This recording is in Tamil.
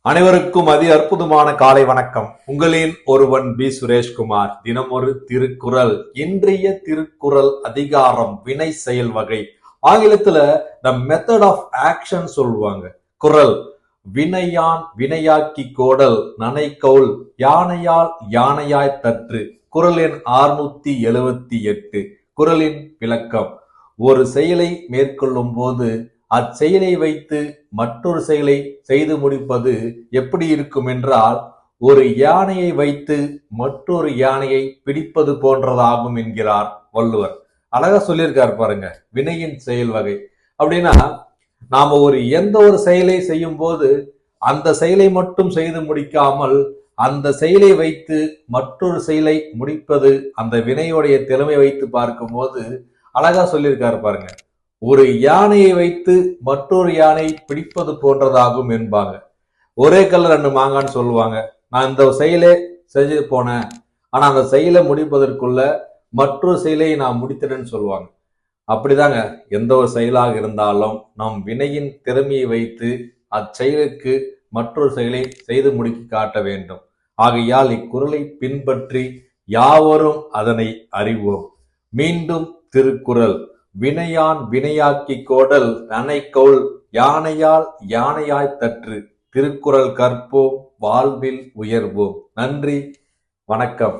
அனைவருக்கும் அற்புதமான காலை வணக்கம். உங்களின் ஒருவன் பி சுரேஷ்குமார். தினமொரு திருக்குறள். இன்றைய திருக்குறள் அதிகாரம் வினை செயல் வகை. ஆங்கிலத்துல த மெத்தட் ஆஃப் ஆக்ஷன் சொல்லுவாங்க. குறள் வினையான் வினையாக்கி கோடல் நனைக்கவுள் யானையால் யானையாய் தற்று. குறள் எண் 678. குறளின் விளக்கம்: ஒரு செயலை மேற்கொள்ளும் போது அச்செயலை வைத்து மற்றொரு செயலை செய்து முடிப்பது எப்படி இருக்கும் என்றால், ஒரு யானையை வைத்து மற்றொரு யானையை பிடிப்பது போன்றதாகும் என்கிறார் வள்ளுவர். அழகா சொல்லியிருக்காரு பாருங்க. வினையின் செயல் வகை அப்படின்னா, நாம எந்த ஒரு செயலை செய்யும் போது அந்த செயலை மட்டும் செய்து முடிக்காமல் அந்த செயலை வைத்து மற்றொரு செயலை முடிப்பது, அந்த வினையுடைய திறமை வைத்து பார்க்கும் போது அழகா சொல்லியிருக்காரு பாருங்க. ஒரு யானையை வைத்து மற்றொரு யானை பிடிப்பது போன்றதாகும் என்பாங்க. ஒரே கல்ல ரெண்டு மாங்கான்னு சொல்லுவாங்க. நான் இந்த செயலே செஞ்சு போனேன், ஆனா அந்த செயலை முடிப்பதற்குள்ள மற்றொரு செயலை நான் முடித்தேன்னு சொல்லுவாங்க. அப்படிதாங்க எந்த ஒரு செயலாக இருந்தாலும் நம் வினையின் திறமையை வைத்து அச்செயலுக்கு மற்றொரு செயலை செய்து முடிக்க காட்ட வேண்டும். ஆகையால் இக்குறளை பின்பற்றி யாவரும் அதனை அறிவோம். மீண்டும் திருக்குறள்: வினையான் வினையாக்கி கோடல் நனைக்கவுள் யானையால் யானையாய் தற்று. திருக்குறள் கற்போம், வாழ்வில் உயர்வோம். நன்றி, வணக்கம்.